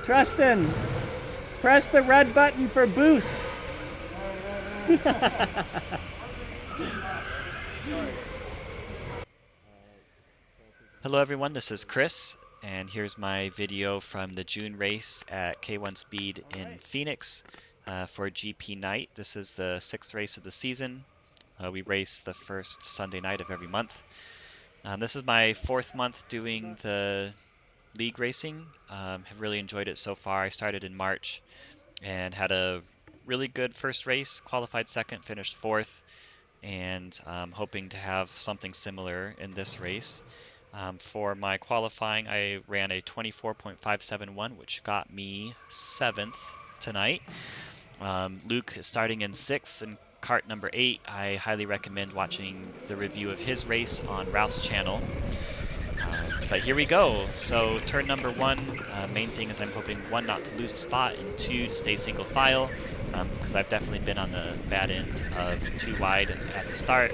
Tresten, press the red button for boost. Hello everyone, this is Chris, and here's my video from the June race at K1 Speed in Phoenix for GP night. This is the 6th race of the season. We race the first Sunday night of every month. This is my 4th month doing the league racing. Have really enjoyed it so far. I started in March and had a really good first race, qualified 2nd, finished 4th, and hoping to have something similar in this race. For my qualifying, I ran a 24.571, which got me 7th tonight. Luke is starting in 6th in kart number 8. I highly recommend watching the review of his race on Ralph's channel. But here we go. So turn number 1, main thing is I'm hoping 1, not to lose a spot, and 2, to stay single file, because I've definitely been on the bad end of 2 wide at the start.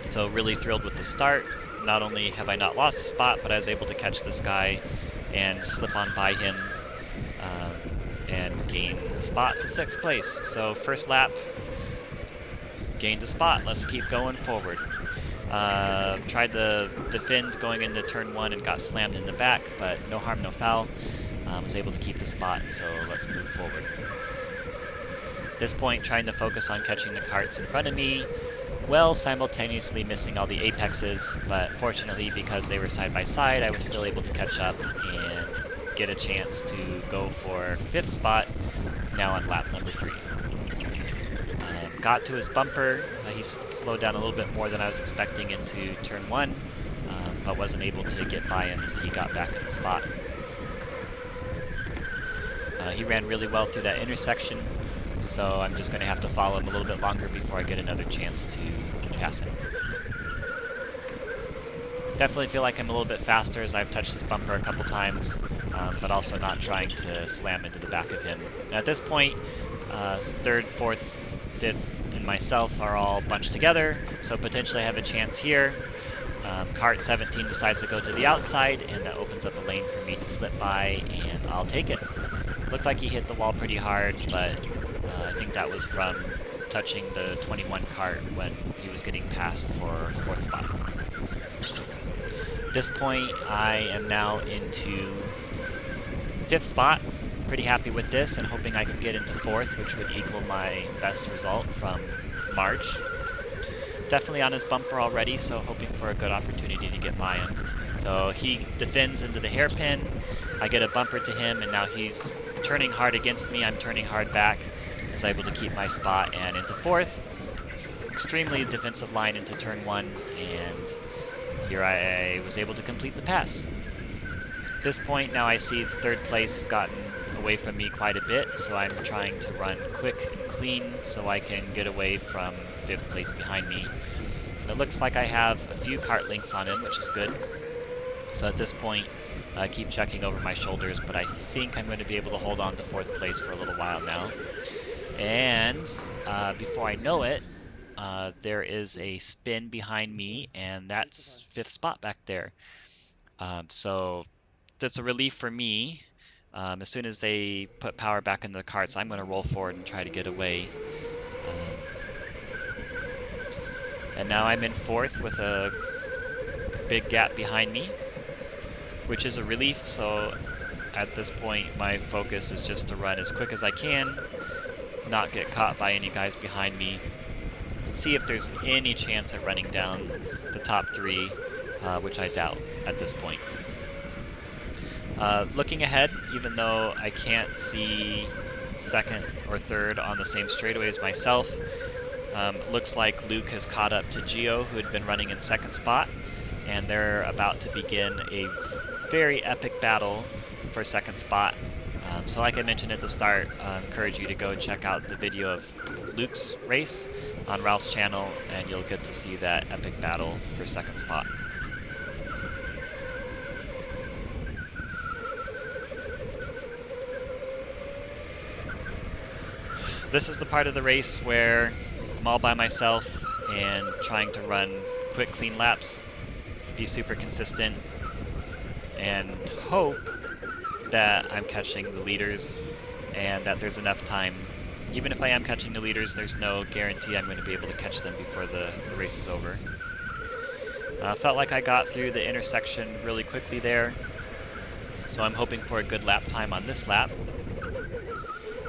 So really thrilled with the start. Not only have I not lost a spot, but I was able to catch this guy and slip on by him and gain a spot to 6th place. So first lap, gained a spot. Let's keep going forward. Tried to defend going into turn 1 and got slammed in the back, but no harm, no foul. Was able to keep the spot, so let's move forward. At this point, trying to focus on catching the karts in front of me, while simultaneously missing all the apexes, but fortunately, because they were side by side, I was still able to catch up and get a chance to go for 5th spot, now on lap number 3. Got to his bumper. He slowed down a little bit more than I was expecting into turn 1, but wasn't able to get by him as he got back in the spot. He ran really well through that intersection, so I'm just going to have to follow him a little bit longer before I get another chance to pass him. Definitely feel like I'm a little bit faster as I've touched his bumper a couple times, but also not trying to slam into the back of him. And at this point, 3rd, 4th, 5th, and myself are all bunched together, so potentially I have a chance here. Kart 17 decides to go to the outside, and that opens up a lane for me to slip by, and I'll take it. Looked like he hit the wall pretty hard, but I think that was from touching the 21 kart when he was getting passed for 4th spot. At this point, I am now into 5th spot. Pretty happy with this and hoping I could get into 4th, which would equal my best result from March. Definitely on his bumper already, so hoping for a good opportunity to get by him. So he defends into the hairpin. I get a bumper to him, and now he's turning hard against me. I'm turning hard back. I was able to keep my spot and into 4th. Extremely defensive line into turn 1, and here I was able to complete the pass. At this point, now I see 3rd place has gotten away from me quite a bit, so I'm trying to run quick and clean so I can get away from 5th place behind me. And it looks like I have a few kart links on him, which is good. So at this point, I keep checking over my shoulders, but I think I'm going to be able to hold on to 4th place for a little while now. And before I know it, there is a spin behind me, and that's 5th spot back there. So that's a relief for me. As soon as they put power back into the karts, I'm going to roll forward and try to get away. And now I'm in 4th with a big gap behind me, which is a relief. So at this point, my focus is just to run as quick as I can, not get caught by any guys behind me, and see if there's any chance of running down the top 3, which I doubt at this point. Looking ahead, even though I can't see 2nd or 3rd on the same straightaway as myself, looks like Luke has caught up to Gio, who had been running in 2nd spot, and they're about to begin a very epic battle for 2nd spot. So like I mentioned at the start, I encourage you to go check out the video of Luke's race on Ralph's channel, and you'll get to see that epic battle for 2nd spot. This is the part of the race where I'm all by myself and trying to run quick, clean laps, be super consistent, and hope that I'm catching the leaders and that there's enough time. Even if I am catching the leaders, there's no guarantee I'm going to be able to catch them before the race is over. Felt like I got through the intersection really quickly there, so I'm hoping for a good lap time on this lap.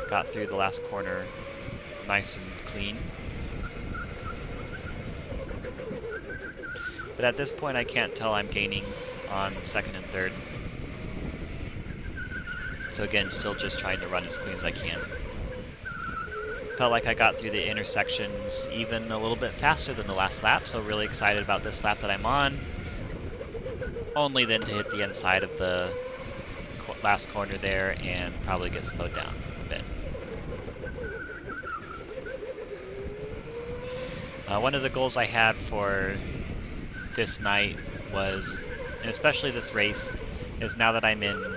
Got through the last corner nice and clean. But at this point I can't tell I'm gaining on second and third. So again, still just trying to run as clean as I can. Felt like I got through the intersections even a little bit faster than the last lap, so really excited about this lap that I'm on. Only then to hit the inside of the last corner there and probably get slowed down a bit. One of the goals I had for this night was, and especially this race, is now that I'm in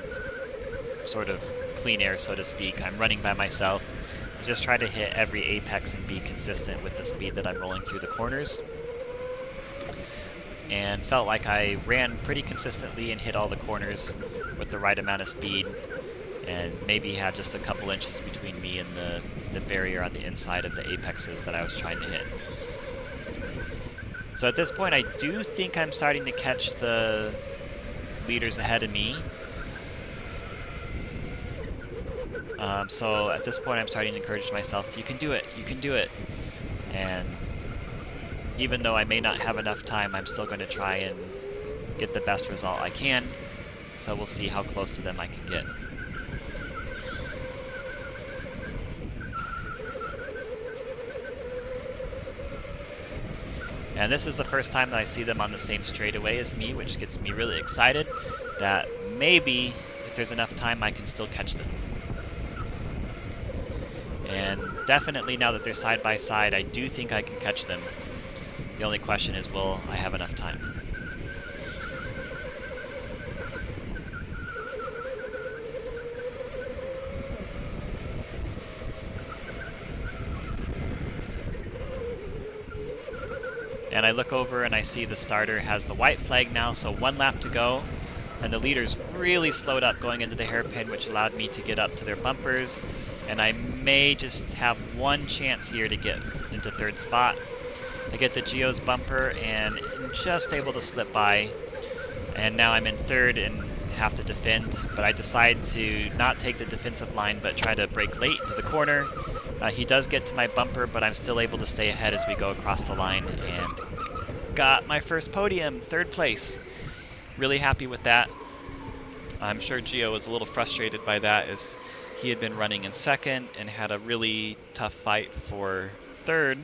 sort of clean air, so to speak, I'm running by myself, just try to hit every apex and be consistent with the speed that I'm rolling through the corners. And felt like I ran pretty consistently and hit all the corners with the right amount of speed, and maybe had just a couple inches between me and the barrier on the inside of the apexes that I was trying to hit. So at this point I do think I'm starting to catch the leaders ahead of me. So at this point I'm starting to encourage myself, you can do it, you can do it. And even though I may not have enough time, I'm still going to try and get the best result I can. So we'll see how close to them I can get. And this is the first time that I see them on the same straightaway as me, which gets me really excited that maybe if there's enough time I can still catch them. And definitely now that they're side by side, I do think I can catch them. The only question is, will I have enough time? And I look over and I see the starter has the white flag now, so 1 lap to go. And the leaders really slowed up going into the hairpin, which allowed me to get up to their bumpers. And I may just have one chance here to get into 3rd spot. I get the Geo's bumper and I'm just able to slip by. And now I'm in 3rd and have to defend. But I decide to not take the defensive line, but try to brake late into the corner. He does get to my bumper, but I'm still able to stay ahead as we go across the line. And got my first podium, 3rd place. Really happy with that. I'm sure Gio was a little frustrated by that, as he had been running in 2nd and had a really tough fight for 3rd,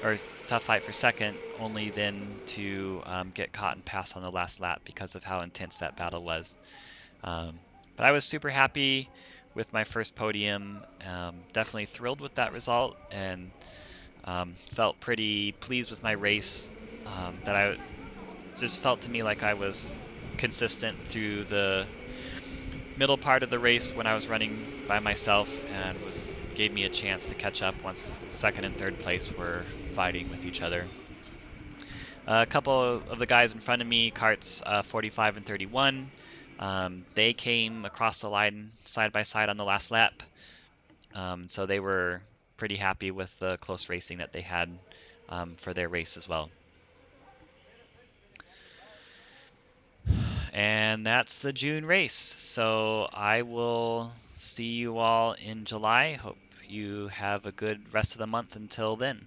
or tough fight for 2nd, only then to get caught and pass on the last lap because of how intense that battle was. But I was super happy with my first podium, definitely thrilled with that result, and felt pretty pleased with my race. That I just felt to me like I was consistent through the middle part of the race when I was running by myself, and gave me a chance to catch up once 2nd and 3rd place were fighting with each other. A couple of the guys in front of me, karts 45 and 31, they came across the line side by side on the last lap, so they were pretty happy with the close racing that they had for their race as well. And that's the June race. So I will see you all in July. Hope you have a good rest of the month until then.